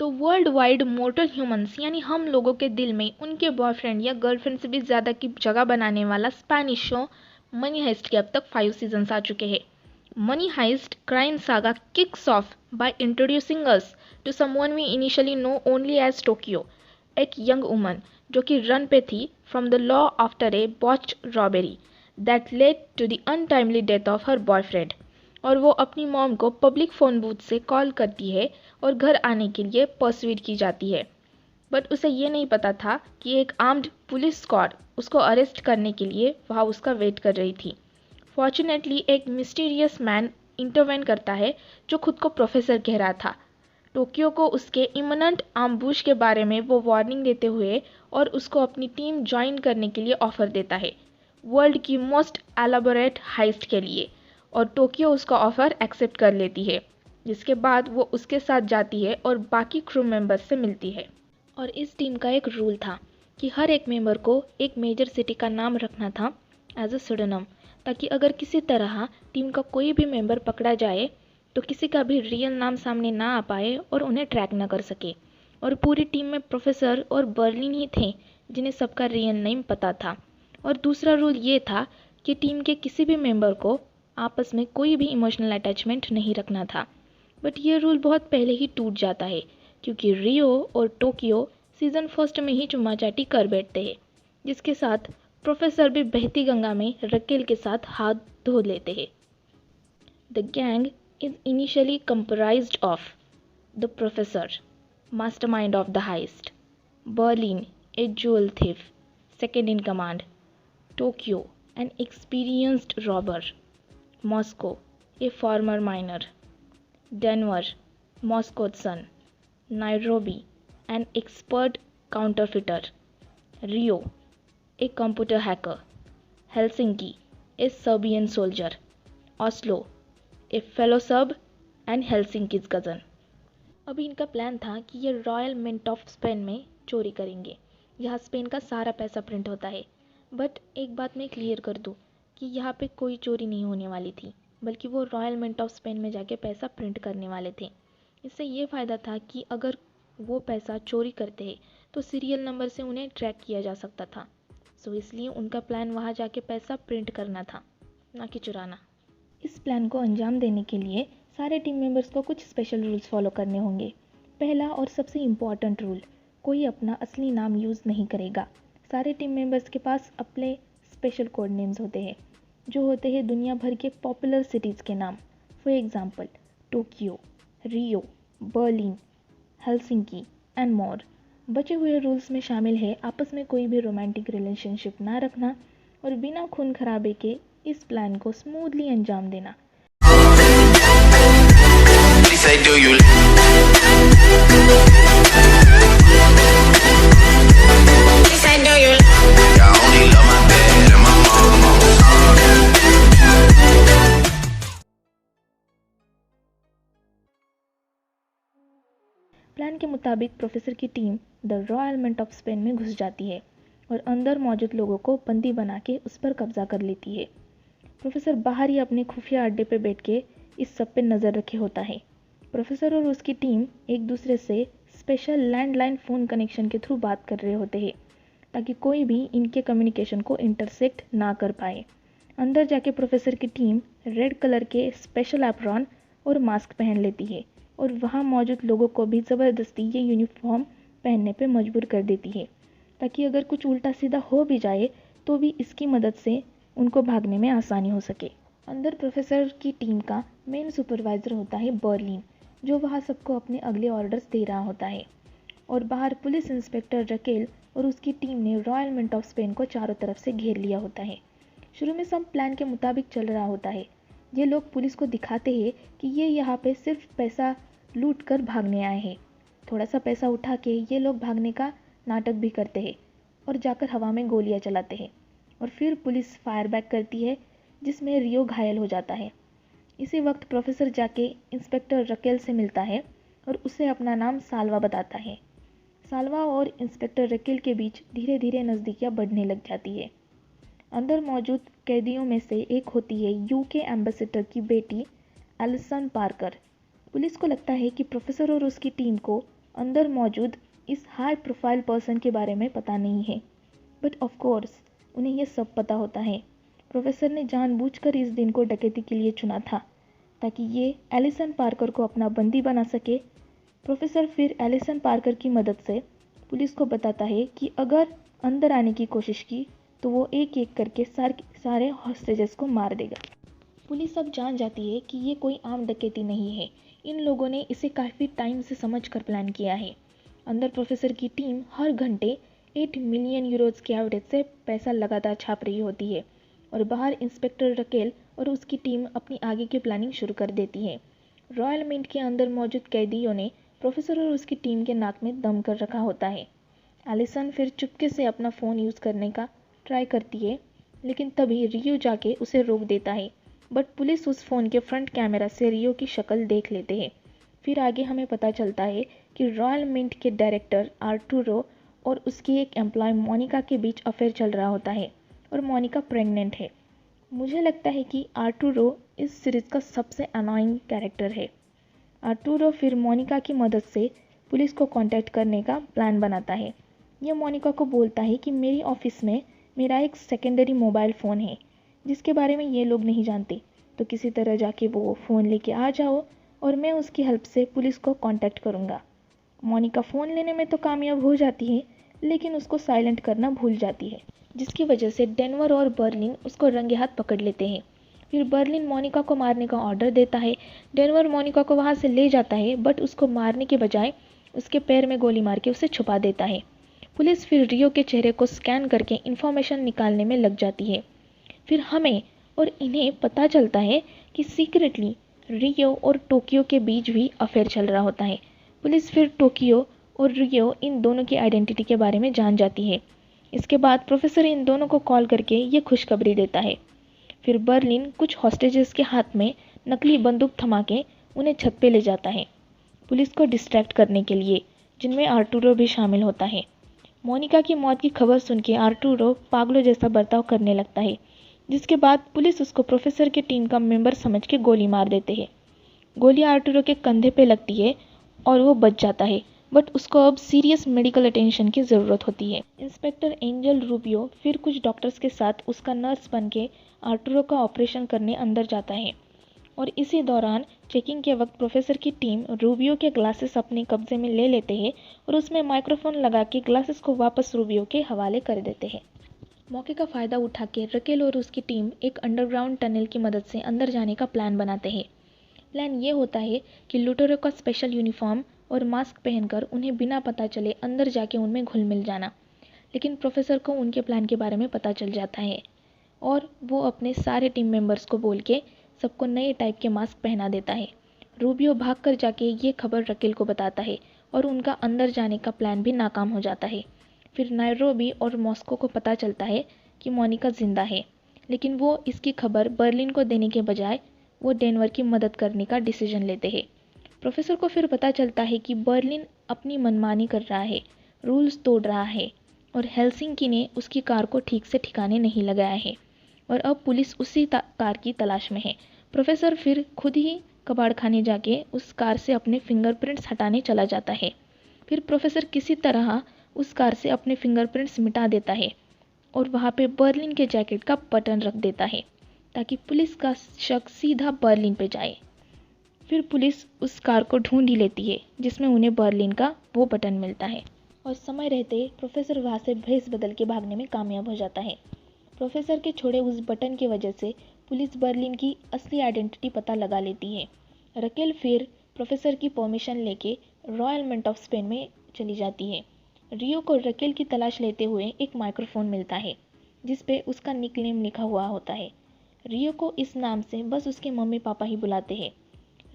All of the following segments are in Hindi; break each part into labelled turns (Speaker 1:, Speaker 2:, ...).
Speaker 1: तो वर्ल्ड वाइड मोर्टल ह्यूमंस यानी हम लोगों के दिल में उनके बॉयफ्रेंड या गर्लफ्रेंड से भी ज़्यादा की जगह बनाने वाला स्पेनिश शो मनी हाइस्ट के अब तक 5 सीजन्स आ चुके हैं। Money Heist crime saga kicks off by introducing us to someone we initially know only as Tokyo, एक यंग वुमन जो कि रन पे थी from the law after a botched robbery that led to the untimely death of her boyfriend. और वो अपनी मॉम को पब्लिक फ़ोन बूथ से कॉल करती है और घर आने के लिए परसुएड की जाती है। बट उसे ये नहीं पता था कि एक आर्म्ड पुलिस स्क्वाड उसको अरेस्ट करने के लिए वहाँ उसका वेट कर रही थी। फॉर्चुनेटली एक मिस्टीरियस मैन इंटरवेन करता है जो खुद को प्रोफेसर कह रहा था। टोक्यो को उसके इमिनेंट आम्बुश के बारे में वो वार्निंग देते हुए और उसको अपनी टीम ज्वाइन करने के लिए ऑफर देता है वर्ल्ड की मोस्ट एलाबोरेट हाइस्ट के लिए, और टोक्यो उसका ऑफर एक्सेप्ट कर लेती है, जिसके बाद वो उसके साथ जाती है और बाकी क्रू मेंबर्स से मिलती है। और इस टीम का एक रूल था कि हर एक मेंबर को एक मेजर सिटी का नाम रखना था एज अ सुडोनम, ताकि अगर किसी तरह टीम का कोई भी मेंबर पकड़ा जाए तो किसी का भी रियल नाम सामने ना आ पाए और उन्हें ट्रैक ना कर सके। और पूरी टीम में प्रोफेसर और बर्लिन ही थे जिन्हें सबका रियल नेम पता था। और दूसरा रूल ये था कि टीम के किसी भी मेंबर को आपस में कोई भी इमोशनल अटैचमेंट नहीं रखना था। बट ये रूल बहुत पहले ही टूट जाता है क्योंकि रियो और टोक्यो सीज़न फर्स्ट में ही चुम्मा-चाटी कर बैठते हैं, जिसके साथ प्रोफेसर भी बहती गंगा में रकेल के साथ हाथ धो लेते हैं। The gang is initially comprised of the professor, mastermind of the heist, Berlin, a jewel thief, second in command, Tokyo, an experienced robber, Moscow, a former miner, Denver, Moscow's son, Nairobi, an expert counterfeiter, Rio, a computer hacker, Helsinki, a Serbian soldier, Oslo, A fellow सब एंड हेल्सिंकीज कज़न। अभी इनका प्लान था कि ये रॉयल मिंट ऑफ स्पेन में चोरी करेंगे। यहाँ स्पेन का सारा पैसा प्रिंट होता है। बट एक बात मैं क्लियर कर दूँ कि यहाँ पे कोई चोरी नहीं होने वाली थी, बल्कि वो रॉयल मिंट ऑफ स्पेन में जाके पैसा प्रिंट करने वाले थे। इससे ये फ़ायदा था कि अगर वो पैसा चोरी करते हैं तो सीरियल नंबर से उन्हें ट्रैक किया जा सकता था। सो इसलिए उनका प्लान वहाँ जाके पैसा प्रिंट करना था, ना कि चुराना। इस प्लान को अंजाम देने के लिए सारे टीम मेंबर्स को कुछ स्पेशल रूल्स फॉलो करने होंगे। पहला और सबसे इम्पॉर्टेंट रूल, कोई अपना असली नाम यूज़ नहीं करेगा। सारे टीम मेंबर्स के पास अपने स्पेशल कोड नेम्स होते हैं, जो होते हैं दुनिया भर के पॉपुलर सिटीज़ के नाम। For example Tokyo, Rio, Berlin, Helsinki and more. बचे हुए रूल्स में शामिल है आपस में कोई भी रोमांटिक रिलेशनशिप ना रखना और बिना खून खराबे के इस प्लान को स्मूथली अंजाम देना। प्लान के मुताबिक प्रोफेसर की team the Royal Mint of Spain में घुस जाती है और अंदर मौजूद लोगों को बंदी बना के उस पर कब्जा कर लेती है। प्रोफेसर बाहर ही अपने खुफिया अड्डे पे बैठ के इस सब पे नज़र रखे होता है। प्रोफेसर और उसकी टीम एक दूसरे से स्पेशल लैंडलाइन फ़ोन कनेक्शन के थ्रू बात कर रहे होते हैं ताकि कोई भी इनके कम्युनिकेशन को इंटरसेक्ट ना कर पाए। अंदर जाके प्रोफेसर की टीम रेड कलर के स्पेशल एप्रॉन और मास्क पहन लेती है और वहाँ मौजूद लोगों को भी ज़बरदस्ती ये यूनिफॉर्म पहनने पे मजबूर कर देती है ताकि अगर कुछ उल्टा सीधा हो भी जाए तो भी इसकी मदद से उनको भागने में आसानी हो सके। अंदर प्रोफेसर की टीम का मेन सुपरवाइज़र होता है बर्लिन, जो वहाँ सबको अपने अगले ऑर्डर्स दे रहा होता है। और बाहर पुलिस इंस्पेक्टर रकेल और उसकी टीम ने रॉयल मिंट ऑफ स्पेन को चारों तरफ से घेर लिया होता है। शुरू में सब प्लान के मुताबिक चल रहा होता है। ये लोग पुलिस को दिखाते हैं कि ये यहाँ पे सिर्फ पैसा लूट कर भागने आए हैं। थोड़ा सा पैसा उठा के ये लोग भागने का नाटक भी करते हैं और जाकर हवा में गोलियां चलाते हैं और फिर पुलिस फायर बैक करती है जिसमें रियो घायल हो जाता है। इसी वक्त प्रोफेसर जाके इंस्पेक्टर रकेल से मिलता है और उसे अपना नाम साल्वा बताता है। साल्वा और इंस्पेक्टर रकेल के बीच धीरे धीरे नज़दीकियाँ बढ़ने लग जाती है। अंदर मौजूद कैदियों में से एक होती है यूके एम्बेसडर की बेटी एलिसन पार्कर। पुलिस को लगता है कि प्रोफेसर और उसकी टीम को अंदर मौजूद इस हाई प्रोफाइल पर्सन के बारे में पता नहीं है। बट ऑफ कोर्स उन्हें यह सब पता होता है। प्रोफेसर ने जानबूझकर इस दिन को डकैती के लिए चुना था ताकि ये एलिसन पार्कर को अपना बंदी बना सके। प्रोफेसर फिर एलिसन पार्कर की मदद से पुलिस को बताता है कि अगर अंदर आने की कोशिश की तो वो एक एक करके सारे हॉस्टेजेस को मार देगा। पुलिस अब जान जाती है कि ये कोई आम डकैती नहीं है। इन लोगों ने इसे काफ़ी टाइम से समझकर प्लान किया है। अंदर प्रोफेसर की टीम हर घंटे 8 मिलियन यूरोज के एवरेज से पैसा लगातार छाप रही होती है और बाहर इंस्पेक्टर रकेल और उसकी टीम अपनी आगे की प्लानिंग शुरू कर देती है। रॉयल मिंट के अंदर मौजूद कैदियों ने प्रोफेसर और उसकी टीम के नाक में दम कर रखा होता है। एलिसन फिर चुपके से अपना फ़ोन यूज़ करने का ट्राई करती है, लेकिन तभी रियो जाके उसे रोक देता है। बट पुलिस उस फ़ोन के फ्रंट कैमरा से रियो की शक्ल देख लेते हैं। फिर आगे हमें पता चलता है कि रॉयल मिंट के डायरेक्टर आर्टुरो और उसकी एक एम्प्लॉय मोनिका के बीच अफेयर चल रहा होता है और मोनिका प्रेग्नेंट है। मुझे लगता है कि आर्टुरो इस सीरीज़ का सबसे अनोइंग कैरेक्टर है। आर्टुरो फिर मोनिका की मदद से पुलिस को कांटेक्ट करने का प्लान बनाता है। यह मोनिका को बोलता है कि मेरी ऑफिस में मेरा एक सेकेंडरी मोबाइल फ़ोन है जिसके बारे में ये लोग नहीं जानते, तो किसी तरह जाके वो फ़ोन लेके आ जाओ और मैं उसकी हेल्प से पुलिस को कांटेक्ट करूँगा। मोनिका फ़ोन लेने में तो कामयाब हो जाती है, लेकिन उसको साइलेंट करना भूल जाती है, जिसकी वजह से डेनवर और बर्लिन उसको रंगे हाथ पकड़ लेते हैं। फिर बर्लिन मोनिका को मारने का ऑर्डर देता है। डेनवर मोनिका को वहाँ से ले जाता है, बट उसको मारने के बजाय उसके पैर में गोली मार के उसे छुपा देता है। पुलिस फिर रियो के चेहरे को स्कैन करके इन्फॉर्मेशन निकालने में लग जाती है। फिर हमें और इन्हें पता चलता है कि सीक्रेटली रियो और टोक्यो के बीच भी अफेयर चल रहा होता है। पुलिस फिर टोक्यो और रियो इन दोनों की आइडेंटिटी के बारे में जान जाती है। इसके बाद प्रोफेसर इन दोनों को कॉल करके ये खुशखबरी देता है। फिर बर्लिन कुछ हॉस्टेजेस के हाथ में नकली बंदूक थमा के उन्हें छत पे ले जाता है पुलिस को डिस्ट्रैक्ट करने के लिए, जिनमें आर्टुरो भी शामिल होता है। मोनिका की मौत की खबर सुन के आर्टुरो पागलों जैसा बर्ताव करने लगता है, जिसके बाद पुलिस उसको प्रोफेसर की टीम का मेंबर समझ के गोली मार देते हैं। गोली आर्टुरो के कंधे पे लगती है और वो बच जाता है, बट उसको अब सीरियस मेडिकल अटेंशन की ज़रूरत होती है। इंस्पेक्टर एंजल रूबियो फिर कुछ डॉक्टर्स के साथ उसका नर्स बन के आर्टुरो का ऑपरेशन करने अंदर जाता है और इसी दौरान चेकिंग के वक्त प्रोफेसर की टीम रूबियो के ग्लासेस अपने कब्जे में ले लेते हैं और उसमें माइक्रोफोन लगा के ग्लासेस को वापस रूबियो के हवाले कर देते हैं। मौके का फ़ायदा उठा के रकेल और उसकी टीम एक अंडरग्राउंड टनल की मदद से अंदर जाने का प्लान बनाते हैं। प्लान ये होता है कि लूटेरों का स्पेशल यूनिफॉर्म और मास्क पहनकर उन्हें बिना पता चले अंदर जाके उनमें घुल मिल जाना। लेकिन प्रोफेसर को उनके प्लान के बारे में पता चल जाता है और वो अपने सारे टीम मेंबर्स को बोल के सबको नए टाइप के मास्क पहना देता है। रूबियो भागकर जाके ये खबर रकेल को बताता है और उनका अंदर जाने का प्लान भी नाकाम हो जाता है। फिर नायरोबी और मॉस्को को पता चलता है कि मोनिका जिंदा है, लेकिन वो इसकी खबर बर्लिन को देने के बजाय वो डेनवर की मदद करने का डिसीजन लेते हैं। प्रोफेसर को फिर पता चलता है कि बर्लिन अपनी मनमानी कर रहा है, रूल्स तोड़ रहा है और हेल्सिंकी ने उसकी कार को ठीक से ठिकाने नहीं लगाया है और अब पुलिस उसी कार की तलाश में है। प्रोफेसर फिर खुद ही कबाड़ खाने जाके उस कार से अपने फिंगरप्रिंट्स हटाने चला जाता है। फिर प्रोफेसर किसी तरह उस कार से अपने फिंगरप्रिंट्स मिटा देता है और वहाँ पे बर्लिन के जैकेट का बटन रख देता है ताकि पुलिस का शक सीधा बर्लिन पे जाए। फिर पुलिस उस कार को ढूंढ ही लेती है जिसमें उन्हें बर्लिन का वो बटन मिलता है और समय रहते प्रोफेसर वहाँ से भेस बदल के भागने में कामयाब हो जाता है। प्रोफेसर के छोड़े उस बटन की वजह से पुलिस बर्लिन की असली आइडेंटिटी पता लगा लेती है। रकेल फिर प्रोफेसर की परमिशन लेके रॉयल मिंट ऑफ स्पेन में चली जाती है। रियो को रकेल की तलाश लेते हुए एक माइक्रोफोन मिलता है जिस पे उसका निकनेम लिखा हुआ होता है। रियो को इस नाम से बस उसके मम्मी पापा ही बुलाते हैं।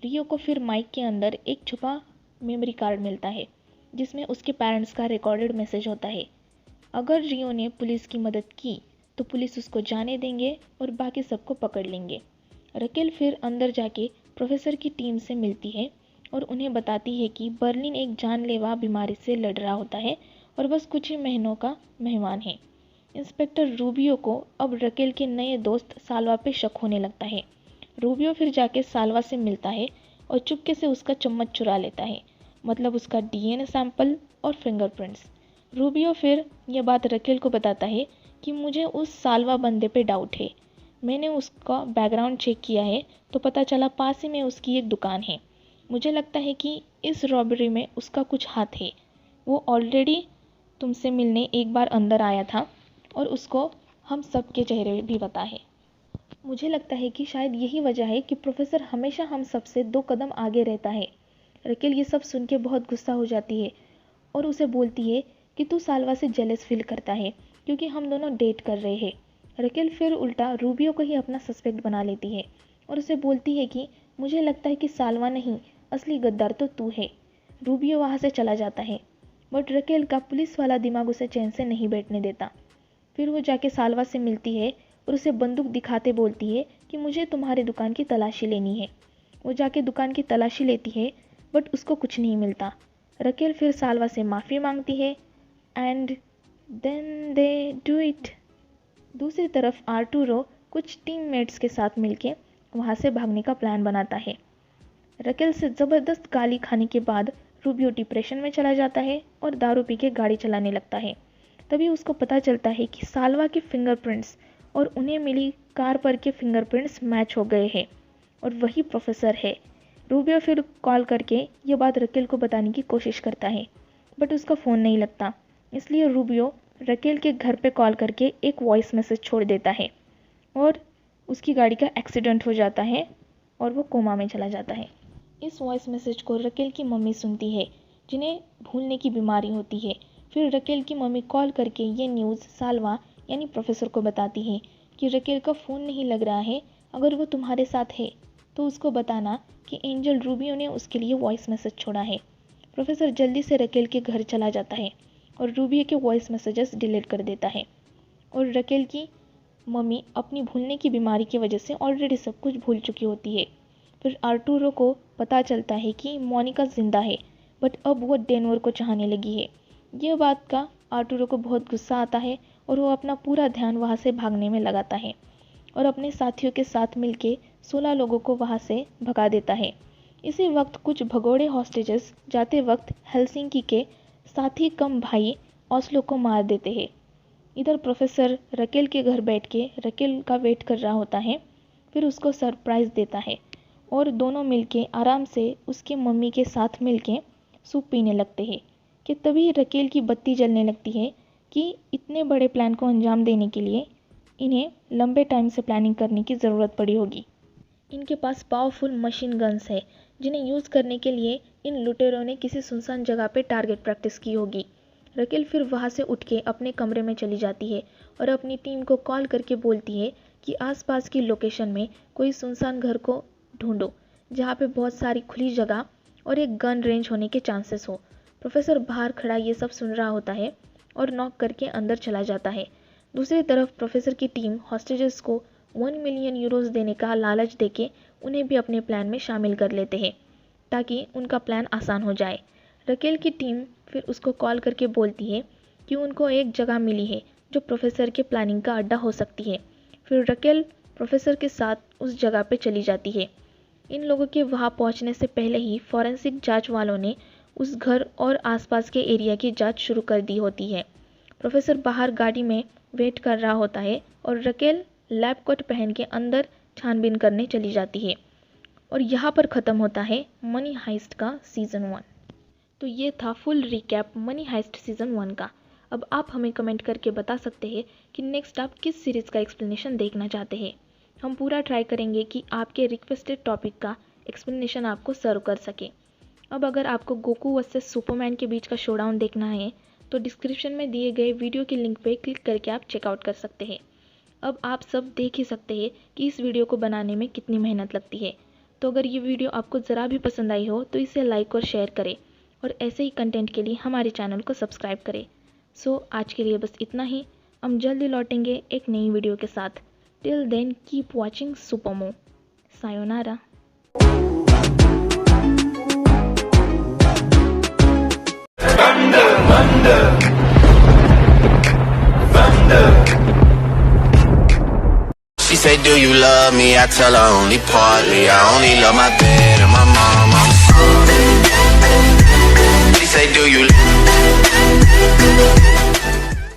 Speaker 1: रियो को फिर माइक के अंदर एक छुपा मेमोरी कार्ड मिलता है जिसमें उसके पेरेंट्स का रिकॉर्डेड मैसेज होता है। अगर रियो ने पुलिस की मदद की तो पुलिस उसको जाने देंगे और बाकी सबको पकड़ लेंगे। रकेल फिर अंदर जाके प्रोफेसर की टीम से मिलती है और उन्हें बताती है कि बर्लिन एक जानलेवा बीमारी से लड़ रहा होता है और बस कुछ ही महीनों का मेहमान है। इंस्पेक्टर रूबियो को अब रकेल के नए दोस्त साल्वा पे शक होने लगता है। रूबियो फिर जाके साल्वा से मिलता है और चुपके से उसका चम्मच चुरा लेता है। मतलब उसका डीएनए सैंपल और फिंगरप्रिंट्स। रूबियो फिर यह बात रकेल को बताता है कि मुझे उस साल्वा बंदे पे डाउट है। मैंने उसका बैकग्राउंड चेक किया है तो पता चला पास ही में उसकी एक दुकान है। मुझे लगता है कि इस रॉबरी में उसका कुछ हाथ है। वो ऑलरेडी तुमसे मिलने एक बार अंदर आया था और उसको हम सबके चेहरे भी पता है। मुझे लगता है कि शायद यही वजह है कि प्रोफेसर हमेशा हम सबसे 2 कदम आगे रहता है। रकेल ये सब सुन के बहुत गुस्सा हो जाती है और उसे बोलती है कि तू साल्वा से जेलस फील करता है क्योंकि हम दोनों डेट कर रहे हैं। रकेल फिर उल्टा रूबियो को ही अपना सस्पेक्ट बना लेती है और उसे बोलती है कि मुझे लगता है कि साल्वा नहीं, असली गद्दार तो तू है। रूबियो वहाँ से चला जाता है बट रकेल का पुलिस वाला दिमाग उसे चैन से नहीं बैठने देता। फिर वो जाके साल्वा से मिलती है और उसे बंदूक दिखाते बोलती है कि मुझे तुम्हारी दुकान की तलाशी लेनी है। वो जाके दुकान की तलाशी लेती है बट उसको कुछ नहीं मिलता। रकेल फिर साल्वा से माफ़ी मांगती है and then they do it. दूसरी तरफ आर्टूरो कुछ टीममेट्स के साथ मिलके वहाँ से भागने का प्लान बनाता है। रकेल से ज़बरदस्त गाली खाने के बाद रूबियो डिप्रेशन में चला जाता है और दारू पी के गाड़ी चलाने लगता है। तभी उसको पता चलता है कि साल्वा के फिंगरप्रिंट्स और उन्हें मिली कार पर के फिंगरप्रिंट्स मैच हो गए हैं और वही प्रोफेसर है। रूबियो फिर कॉल करके ये बात रकेल को बताने की कोशिश करता है बट उसका फ़ोन नहीं लगता, इसलिए रूबियो रकेल के घर पे कॉल करके एक वॉइस मैसेज छोड़ देता है और उसकी गाड़ी का एक्सीडेंट हो जाता है और वो कोमा में चला जाता है। इस वॉइस मैसेज को रकेल की मम्मी सुनती है जिन्हें भूलने की बीमारी होती है। फिर रकेल की मम्मी कॉल करके ये न्यूज़ साल्वा यानी प्रोफेसर को बताती है कि रकेल का फ़ोन नहीं लग रहा है, अगर वो तुम्हारे साथ है तो उसको बताना कि एंजल रूबियो ने उसके लिए वॉइस मैसेज छोड़ा है। प्रोफेसर जल्दी से रकेल के घर चला जाता है और रूबियो के वॉइस मैसेजेस डिलीट कर देता है और रकेल की मम्मी अपनी भूलने की बीमारी की वजह से ऑलरेडी सब कुछ भूल चुकी होती है। फिर आर्टूरो को पता चलता है कि मोनिका जिंदा है बट अब वो डेनवर को चाहने लगी है। यह बात का आर्टूरो को बहुत गुस्सा आता है और वो अपना पूरा ध्यान वहाँ से भागने में लगाता है और अपने साथियों के साथ मिलके 16 लोगों को वहाँ से भगा देता है। इसी वक्त कुछ भगोड़े हॉस्टेजेस जाते वक्त हेलसिंकी के साथी कम भाई ऑस्लो को मार देते हैं। इधर प्रोफेसर रकेल के घर बैठ के रकेल का वेट कर रहा होता है, फिर उसको सरप्राइज़ देता है और दोनों मिलके आराम से उसके मम्मी के साथ मिलके सूप पीने लगते हैं कि तभी रकेल की बत्ती जलने लगती है कि इतने बड़े प्लान को अंजाम देने के लिए इन्हें लंबे टाइम से प्लानिंग करने की ज़रूरत पड़ी होगी। इनके पास पावरफुल मशीन गन्स है जिन्हें यूज़ करने के लिए इन लुटेरों ने किसी सुनसान जगह पे टारगेट प्रैक्टिस की होगी। रकेल फिर वहाँ से उठ के अपने कमरे में चली जाती है और अपनी टीम को कॉल करके बोलती है कि आसपास की लोकेशन में कोई सुनसान घर को ढूंढो जहाँ पे बहुत सारी खुली जगह और एक गन रेंज होने के चांसेस हो। प्रोफेसर बाहर खड़ा ये सब सुन रहा होता है और नॉक करके अंदर चला जाता है। दूसरी तरफ प्रोफेसर की टीम हॉस्टेजेस को 1 मिलियन यूरोस देने का लालच देके उन्हें भी अपने प्लान में शामिल कर लेते हैं ताकि उनका प्लान आसान हो जाए। रकेल की टीम फिर उसको कॉल करके बोलती है कि उनको एक जगह मिली है जो प्रोफेसर के प्लानिंग का अड्डा हो सकती है। फिर रकेल प्रोफेसर के साथ उस जगह पे चली जाती है। इन लोगों के वहाँ पहुँचने से पहले ही फॉरेंसिक जांच वालों ने उस घर और आसपास के एरिया की जांच शुरू कर दी होती है। प्रोफेसर बाहर गाड़ी में वेट कर रहा होता है और रकेल लैब कोट पहन के अंदर छानबीन करने चली जाती है। और यहाँ पर ख़त्म होता है मनी हाइस्ट का सीज़न 1। तो ये था full recap Money Heist season 1 का। अब आप हमें कमेंट करके बता सकते हैं कि नेक्स्ट आप किस सीरीज़ का एक्सप्लेनेशन देखना चाहते हैं। हम पूरा ट्राई करेंगे कि आपके रिक्वेस्टेड टॉपिक का एक्सप्लेनेशन आपको सर्व कर सके। अब अगर आपको गोकू वर्सेस सुपरमैन के बीच का शोडाउन देखना है तो डिस्क्रिप्शन में दिए गए वीडियो के लिंक पे क्लिक करके आप चेकआउट कर सकते हैं। अब आप सब देख ही सकते हैं कि इस वीडियो को बनाने में कितनी मेहनत लगती है। तो अगर ये वीडियो आपको ज़रा भी पसंद आई हो तो इसे लाइक और शेयर करें और ऐसे ही कंटेंट के लिए हमारे चैनल को सब्सक्राइब करें। सो आज के लिए बस इतना ही। हम जल्दी लौटेंगे एक नई वीडियो के साथ। Till then keep watching Supermo. सायोनारा।
Speaker 2: She say, do you love me? I tell her only partly. I only love my bed and my mom.